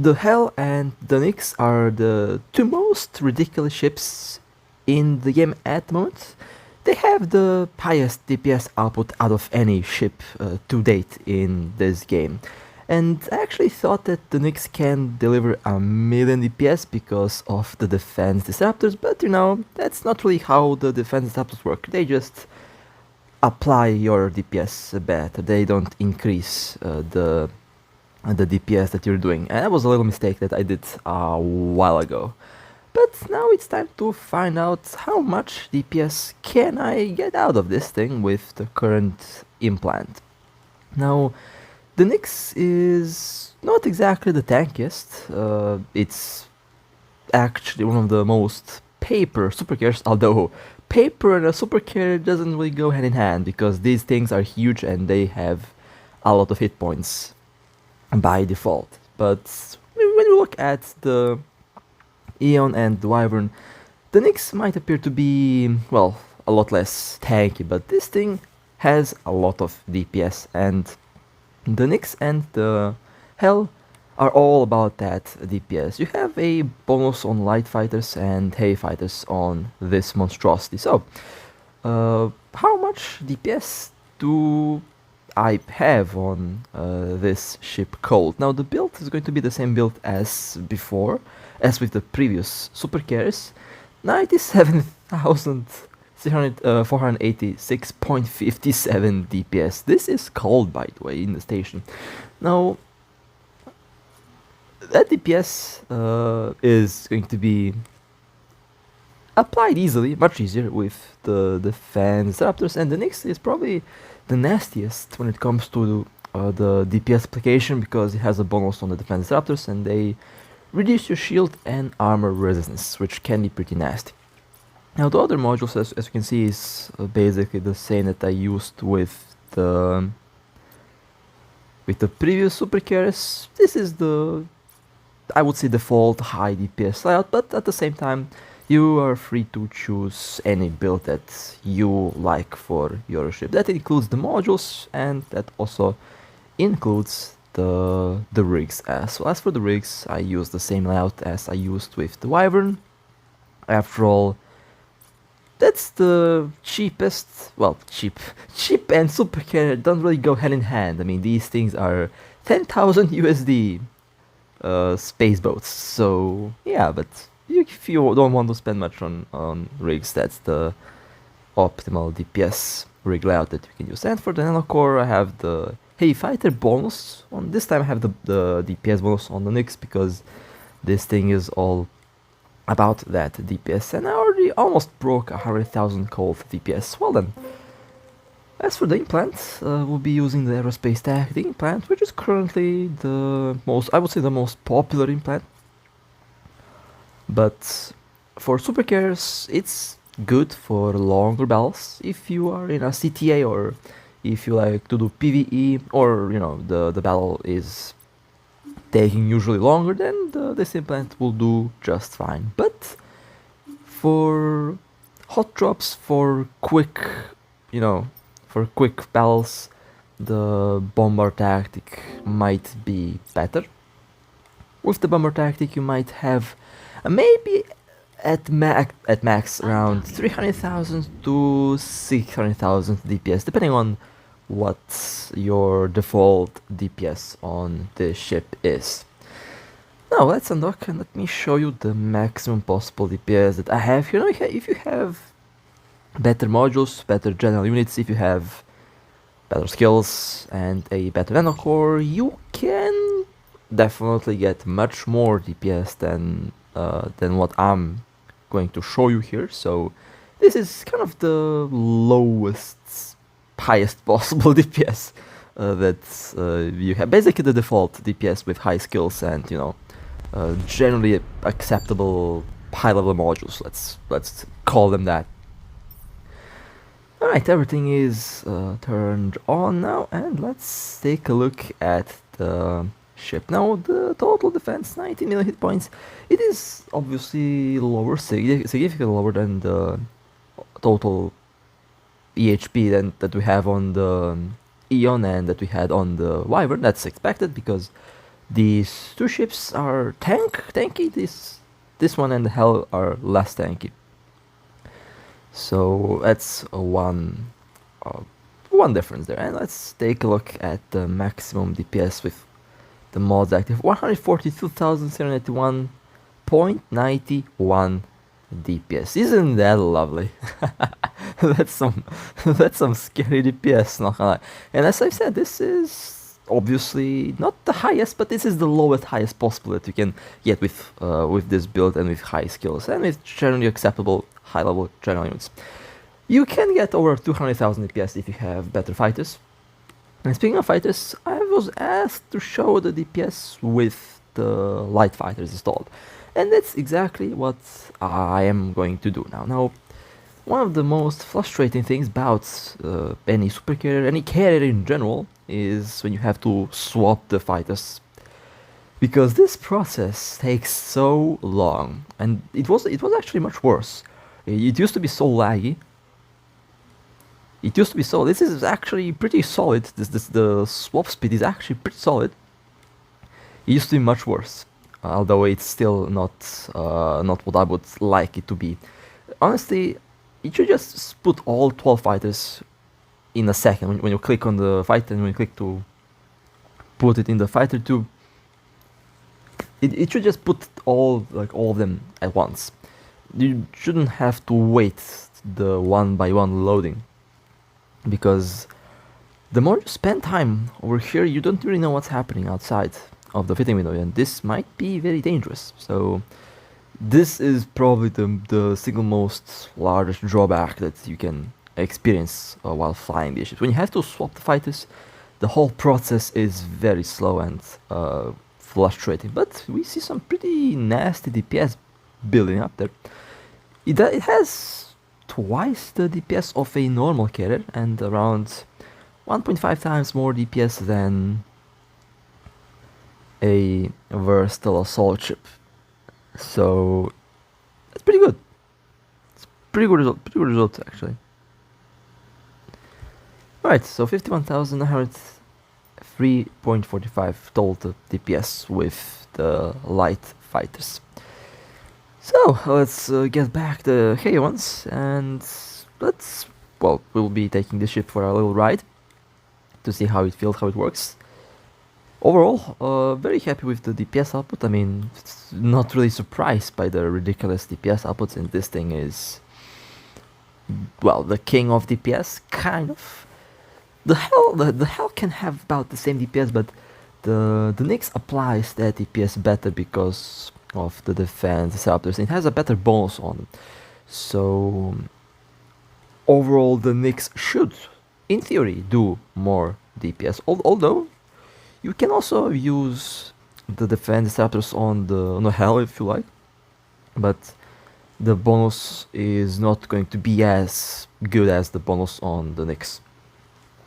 The Hell and the Nyx are the two most ridiculous ships in the game at the moment. They have the highest DPS output out of any ship to date in this game. And I actually thought that the Nyx can deliver a million DPS because of the defense disruptors, but you know, that's not really how the defense disruptors work. They just apply your DPS better. They don't increase the DPS that you're doing. And that was a little mistake that I did a while ago. But now it's time to find out how much DPS can I get out of this thing with the current implant. Now, the Nyx is not exactly the tankiest. It's actually one of the most paper supercarriers, although paper and a supercarrier doesn't really go hand in hand because these things are huge and they have a lot of hit points by default. But when we look at the Eon and the Wyvern, the Nyx might appear to be, well, a lot less tanky, but this thing has a lot of DPS, and the Nyx and the Hell are all about that DPS. You have a bonus on light fighters and heavy fighters on this monstrosity. So, how much DPS do I have on this ship Cold? Now the build is going to be the same build as before, as with the previous super carriers. 97,486.57 DPS. This is Cold, by the way, in the station. Now that DPS is going to be applied easily, much easier with the defense disruptors, and the Nyx is probably the nastiest when it comes to the DPS application because it has a bonus on the defense disruptors and they reduce your shield and armor resistance, which can be pretty nasty. Now the other modules, as you can see, is basically the same that I used with the previous super carriers. This is the, I would say, default high DPS layout, but at the same time you are free to choose any build that you like for your ship. That includes the modules and that also includes the rigs as well. As for the rigs, I use the same layout as I used with the Wyvern. After all, that's the cheapest, well, cheap and super carrier don't really go hand in hand. I mean, these things are 10,000 USD space boats, so yeah, but if you don't want to spend much on rigs, that's the optimal DPS rig layout that you can use. And for the nanocore, I have the heavy fighter bonus. On this time I have the DPS bonus on the Nyx because this thing is all about that DPS, and I already almost broke 100,000 cold DPS. Well then, as for the implant, we'll be using the Aerospace tag, the implant, which is currently the most, I would say, the most popular implant. But for super carriers, it's good for longer battles. If you are in a CTA or if you like to do PvE, or you know the battle is taking usually longer, then this implant will do just fine. But for hot drops, for quick, you know, for quick battles, the bomber tactic might be better. With the bomber tactic, you might have maybe at max around 300,000 to 600,000 DPS, depending on what your default DPS on the ship is. Now let's undock and let me show you the maximum possible DPS that I have. You know, if you have better modules, better general units, if you have better skills and a better nanocore, you can definitely get much more DPS than what I'm going to show you here. So this is kind of the lowest, highest possible DPS that you have. Basically the default DPS with high skills and, you know, generally acceptable high level modules. Let's call them that. Alright, everything is turned on now, and let's take a look at the ship. Now, the total defense, 19 million hit points. It is obviously lower, significantly lower than the total EHP that we have on the Eon and that we had on the Wyvern. That's expected because These two ships are tanky. This one and the Hell are less tanky. So that's one difference there. And let's take a look at the maximum DPS with the mods active. 142,791.91 DPS. Isn't that lovely? that's some scary DPS, not gonna lie. And as I've said, this is obviously not the highest, but this is the highest possible that you can get with this build and with high skills and with generally acceptable high level general units. You can get over 200,000 DPS if you have better fighters. And speaking of fighters, I was asked to show the DPS with the light fighters installed. And that's exactly what I am going to do now. Now, one of the most frustrating things about any super carrier, any carrier in general, is when you have to swap the fighters. Because this process takes so long, and it was actually much worse. It used to be so laggy. This is actually pretty solid. The swap speed is actually pretty solid. It used to be much worse, although it's still not what I would like it to be. Honestly, you should just put all 12 fighters in a second when you click on the fighter and when you click to put it in the fighter tube. It should just put all of them at once. You shouldn't have to wait the one by one loading, because the more you spend time over here, you don't really know what's happening outside of the fitting window, and this might be very dangerous. So this is probably the single most largest drawback that you can experience while flying these ships. When you have to swap the fighters, the whole process is very slow and frustrating, but we see some pretty nasty DPS building up there. It has twice the DPS of a normal carrier and around 1.5 times more DPS than a versatile assault ship. So it's pretty good. It's pretty good result actually. Alright, so 51,903.45 total DPS with the light fighters. So let's get back the heavy ones, and we'll be taking this ship for a little ride to see how it feels, how it works. Overall, very happy with the DPS output. I mean, not really surprised by the ridiculous DPS output, and this thing is, well, the king of DPS, kind of. The hell can have about the same DPS, but the Nyx applies that DPS better because of the defense disruptors. It has a better bonus on it. So overall, the Nyx should, in theory, do more DPS. Although you can also use the defense disruptors on the Hell if you like, but the bonus is not going to be as good as the bonus on the Nyx.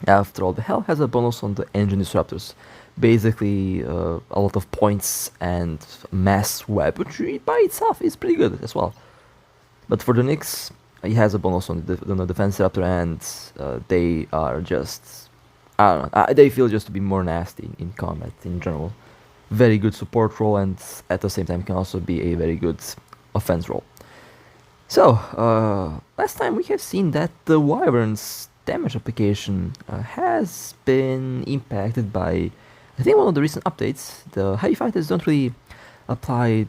After all, the Hell has a bonus on the engine disruptors, basically a lot of points and mass weaponry by itself is pretty good as well. But for the Nyx, he has a bonus on the defense disruptor, and they are just, I don't know, they feel just to be more nasty in combat in general. Very good support role, and at the same time can also be a very good offense role. So, last time we have seen that the Wyvern's damage application has been impacted by, I think, one of the recent updates. The heavy fighters don't really apply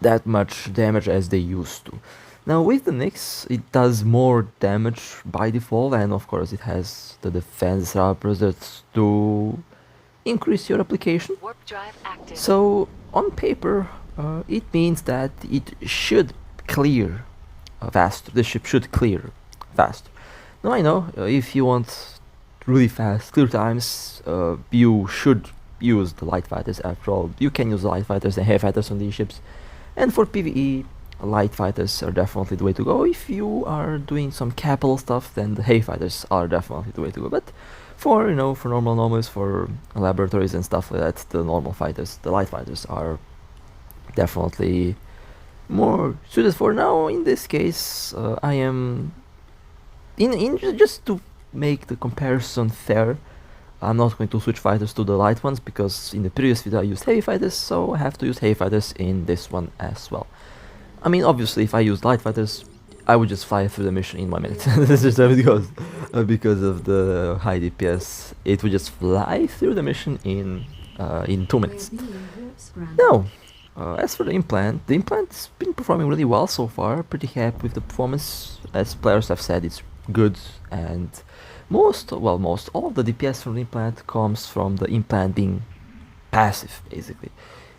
that much damage as they used to. Now with the Nyx, it does more damage by default, and of course it has the defense disruptors that do increase your application. Warp drive active. So on paper, it means that it should clear faster. The ship should clear faster. Now I know, if you want really fast clear times, you should use the light fighters. After all, you can use the light fighters and heavy fighters on these ships. And for PvE, light fighters are definitely the way to go. If you are doing some capital stuff, then the heavy fighters are definitely the way to go. But for for normal normals, for laboratories and stuff like that, the normal fighters, the light fighters are definitely more suited for. Now in this case, I am in just to make the comparison fair, I'm not going to switch fighters to the light ones because in the previous video I used heavy fighters, so I have to use heavy fighters in this one as well. I mean, obviously, if I used light fighters, I would just fly through the mission in 1 minute. This is how it goes. Because of the high DPS, it would just fly through the mission in 2 minutes. Now, as for the implant's been performing really well so far. Pretty happy with the performance. As players have said, it's good, and all of the DPS from the implant comes from the implant being passive, basically.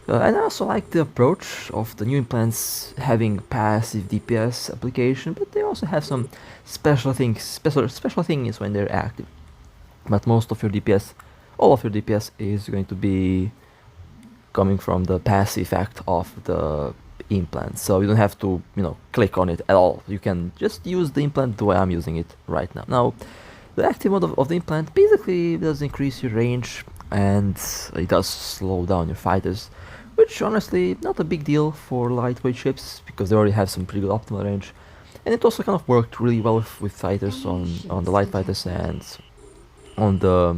And I also like the approach of the new implants having passive DPS application, but they also have some special things. Special thing is when they're active. But most of your DPS, all of your DPS is going to be coming from the passive effect of the implant. So you don't have to, click on it at all. You can just use the implant the way I'm using it right now. Now, the active mode of the implant basically does increase your range, and it does slow down your fighters, which honestly not a big deal for lightweight ships because they already have some pretty good optimal range. And it also kind of worked really well with fighters on the light fighters and on the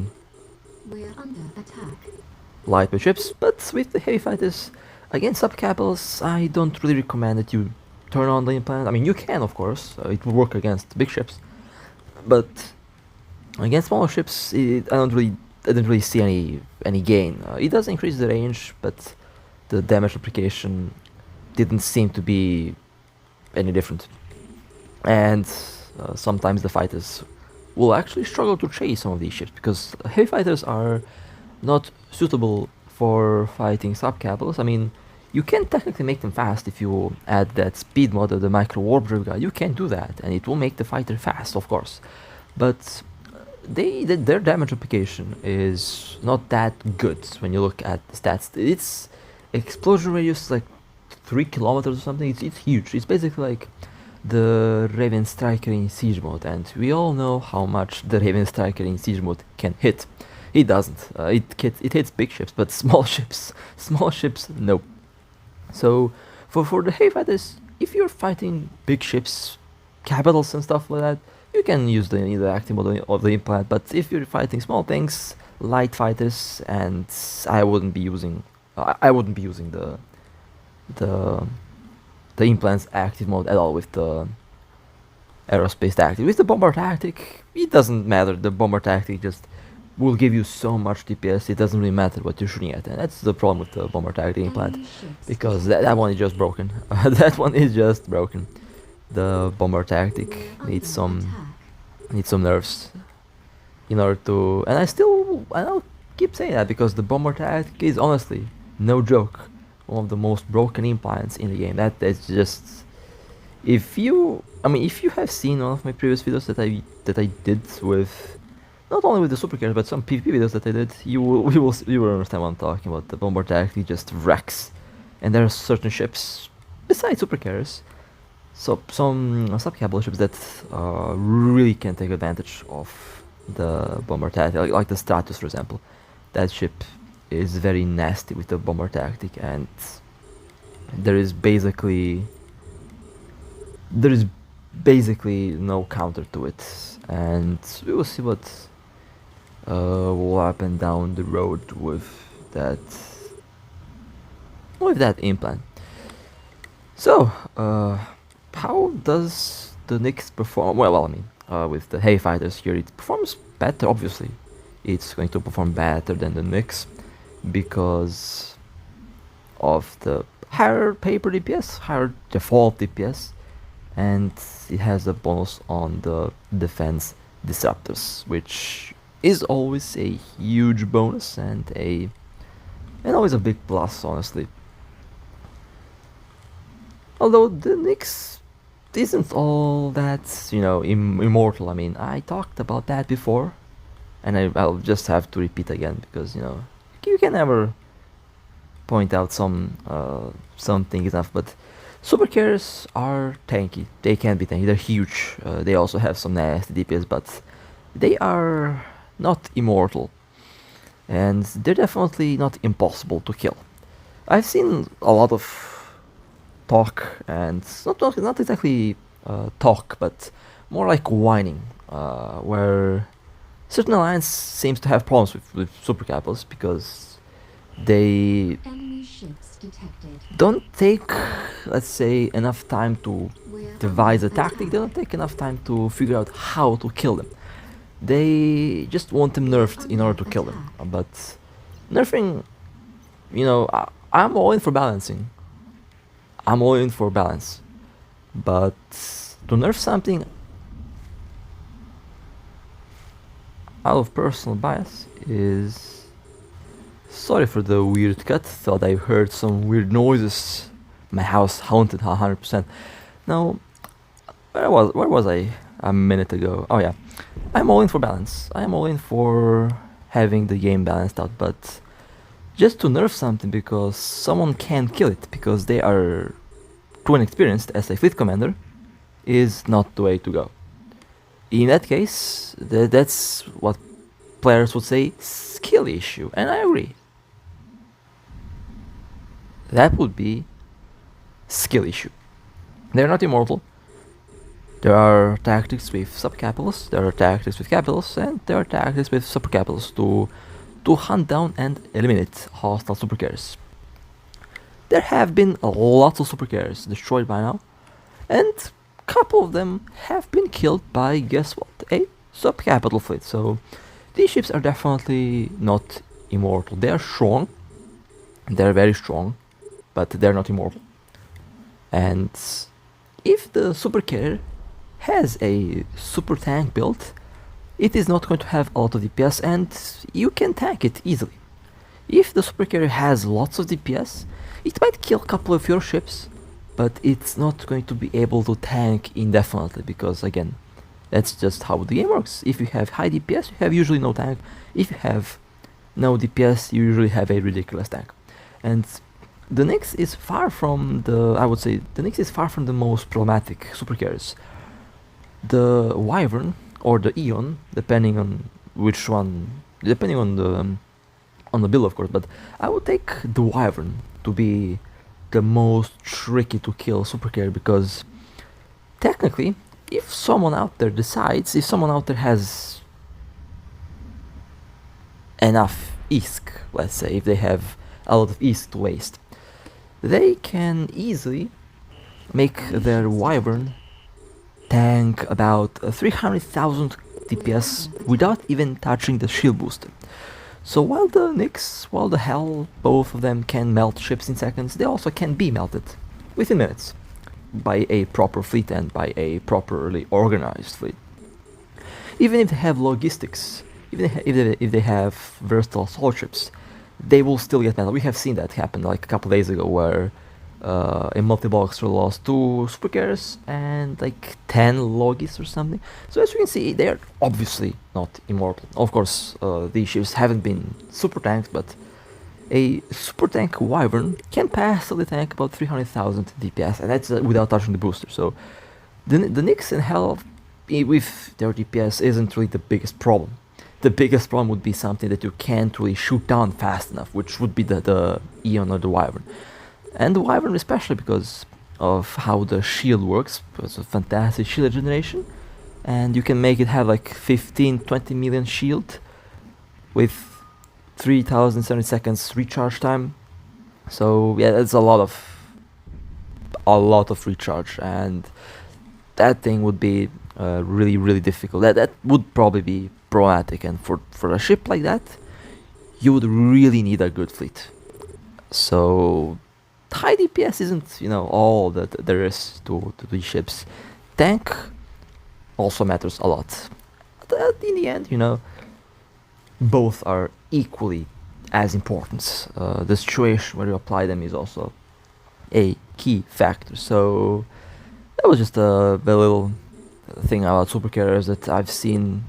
lightweight ships. But with the heavy fighters, against subcapitals, I don't really recommend that you turn on the implant. I mean, you can, of course, it will work against big ships, but against smaller ships, I didn't really see any gain. It does increase the range, but the damage application didn't seem to be any different. And sometimes the fighters will actually struggle to chase some of these ships because heavy fighters are not suitable for fighting subcapitals. I mean, you can technically make them fast if you add that speed mod of the micro warp drive guy. You can do that, and it will make the fighter fast, of course. But their damage application is not that good when you look at the stats. Its explosion radius is like 3 kilometers or something. It's huge. It's basically like the Raven Striker in Siege mode, and we all know how much the Raven Striker in Siege mode can hit. It doesn't. It hits big ships, but small ships, no. So for the heavy fighters, if you're fighting big ships, capitals and stuff like that, you can use the active mode of the implant. But if you're fighting small things, light fighters, and I wouldn't be using the implant's active mode at all with the aerospace tactic. With the bomber tactic, it doesn't matter. The bomber tactic just will give you so much DPS. It doesn't really matter what you're shooting at, and that's the problem with the bomber tactic implant, because that one is just broken. That one is just broken. The bomber tactic needs some nerfs in order to, and I'll keep saying that because the bomber tactic is honestly no joke one of the most broken implants in the game. That's just, if you have seen one of my previous videos that I did with, not only with the supercarriers but some PvP videos that I did, you will understand what I'm talking about. The bomber tactic just wrecks, and there are certain ships besides supercarriers, so some subcapital ships that really can take advantage of the bomber tactic, like the Stratus, for example. That ship is very nasty with the bomber tactic, and there is basically no counter to it, and we will see what will happen down the road with that implant. So how does the Nyx perform? Well, I mean, with the heavy fighters here, it performs better. Obviously, it's going to perform better than the Nyx because of the higher paper DPS, higher default DPS, and it has a bonus on the defense disruptors, which is always a huge bonus and always a big plus, honestly. Although the Nyx isn't all that, immortal. I mean, I talked about that before, and I'll just have to repeat again because you can never point out something enough. But supercarriers are tanky. They can be tanky. They're huge. They also have some nasty DPS, but they are not immortal, and they're definitely not impossible to kill. I've seen a lot of talk, and not exactly talk, but more like whining, where Certain alliance seems to have problems with Supercapitals because they Enemy ships detected. don't take, let's say, enough time to We're devise a under tactic. They attack. don't take enough time to figure out how to kill them. They just want them nerfed in order to kill them. But nerfing, I'm all in for balancing. I'm all in for balance. But to nerf something out of personal bias is... Sorry for the weird cut, thought I heard some weird noises. My house haunted 100%. Now, where was I a minute ago? Oh yeah, I'm all in for balance. I'm all in for having the game balanced out, but just to nerf something because someone can't kill it because they are too inexperienced as a fleet commander is not the way to go. In that case, that's what players would say skill issue, and I agree. That would be skill issue. They're not immortal. There are tactics with subcapitals, there are tactics with capitals, and there are tactics with supercapitals to hunt down and eliminate hostile supercarriers. There have been lots of supercarriers destroyed by now, and a couple of them have been killed by, guess what, a subcapital fleet. So these ships are definitely not immortal. They are strong, they're very strong, but they're not immortal. And if the supercarrier has a super tank built, it is not going to have a lot of DPS and you can tank it easily. If the supercarrier has lots of DPS, it might kill a couple of your ships, but it's not going to be able to tank indefinitely because, again, that's just how the game works. If you have high DPS, you have usually no tank. If you have no DPS, you usually have a ridiculous tank. And the Nyx is far from the, I would say, the Nyx is far from the most problematic supercarriers. The Wyvern or the Eon, depending on which one, depending on the build, of course. But I would take the Wyvern to be the most tricky to kill supercarrier because technically, if someone out there decides, if someone out there has enough ISK, let's say, if they have a lot of ISK to waste, they can easily make their Wyvern tank about 300,000 DPS without even touching the shield booster. So while the Nyx, while the Hell, both of them can melt ships in seconds, they also can be melted within minutes by a proper fleet and by a properly organized fleet. Even if they have logistics, even if they have versatile assault ships, they will still get melted. We have seen that happen like a couple days ago where a multi-boxer lost 2 supercarriers and like 10 logis or something. So as you can see, they are obviously not immortal. Of course, these ships haven't been super tanks, but a super tank Wyvern can passively tank about 300,000 DPS, and that's without touching the booster. So the Nyx and Hell with their DPS isn't really the biggest problem. The biggest problem would be something that you can't really shoot down fast enough, which would be the Eon or the Wyvern. And the Wyvern especially because of how the shield works. It's a fantastic shield generation, and you can make it have like 15-20 million shield with 3070 seconds recharge time. So yeah, that's a lot of recharge, and that thing would be really difficult. That would probably be problematic, and for a ship like that, you would really need a good fleet. So high DPS isn't, all that there is to these ships. Tank also matters a lot. But in the end, both are equally as important. The situation where you apply them is also a key factor. So that was just a little thing about supercarriers that I've seen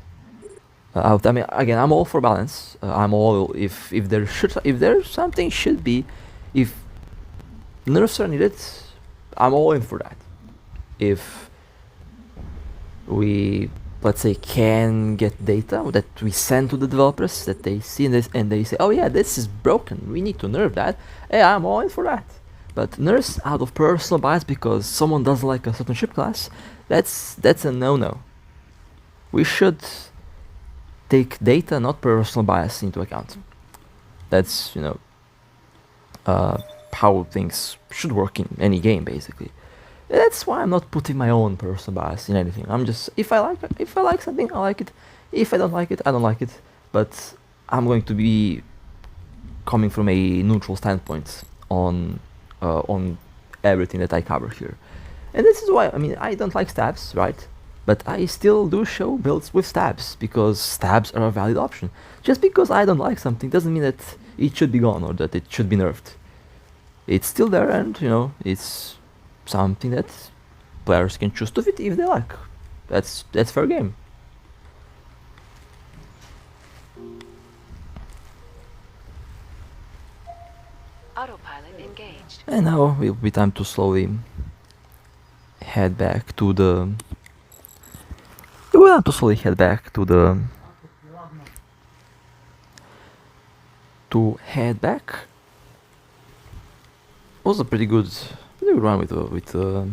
out. I mean, again, I'm all for balance. I'm all if there's something should be, if nerfs are needed, I'm all in for that. If we, let's say, can get data that we send to the developers that they see this and they say, oh yeah, this is broken, we need to nerf that, yeah, I'm all in for that. But nerfs out of personal bias because someone doesn't like a certain ship class, that's a no-no. We should take data, not personal bias, into account. That's, you know, how things should work in any game, basically. That's why I'm not putting my own personal bias in anything. I'm just, if I like something, I like it. If I don't like it, I don't like it. But I'm going to be coming from a neutral standpoint on everything that I cover here. And this is why, I mean, I don't like stabs, right? But I still do show builds with stabs, because stabs are a valid option. Just because I don't like something doesn't mean that it should be gone or that it should be nerfed. It's still there, and, you know, it's something that players can choose to fit if they like. That's fair game. Autopilot engaged. And now it will be time to slowly head back to the. We will have to slowly head back to the. To head back. Was a pretty good run with the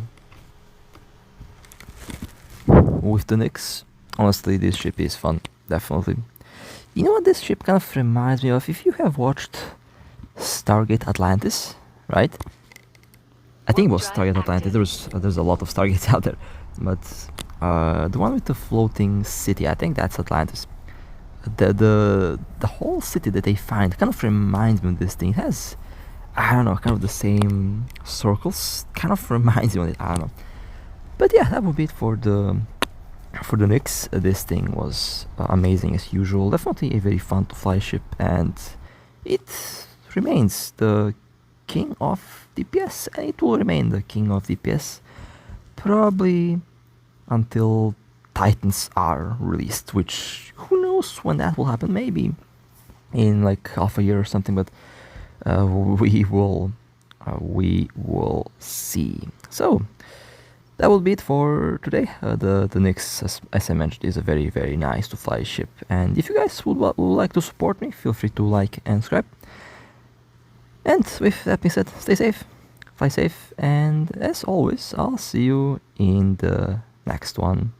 Nyx. Honestly, this ship is fun, definitely. You know what this ship kind of reminds me of? If you have watched Stargate Atlantis, right? I think it was Stargate Atlantis. There's a lot of Stargates out there, but the one with the floating city, I think that's Atlantis. The whole city that they find kind of reminds me of this thing. It has, I don't know, kind of the same circles. Kind of reminds me of it. I don't know. But yeah, that would be it for the Nyx. This thing was amazing as usual. Definitely a very fun to fly ship, and it remains the king of DPS, and it will remain the king of DPS probably until Titans are released, which who knows when that will happen. Maybe in like half a year or something, but we will see. So that will be it for today. The Nyx, as I mentioned, is a very, very nice to fly ship, and if you guys would like to support me, feel free to like and subscribe. And with that being said, stay safe, fly safe, and as always, I'll see you in the next one.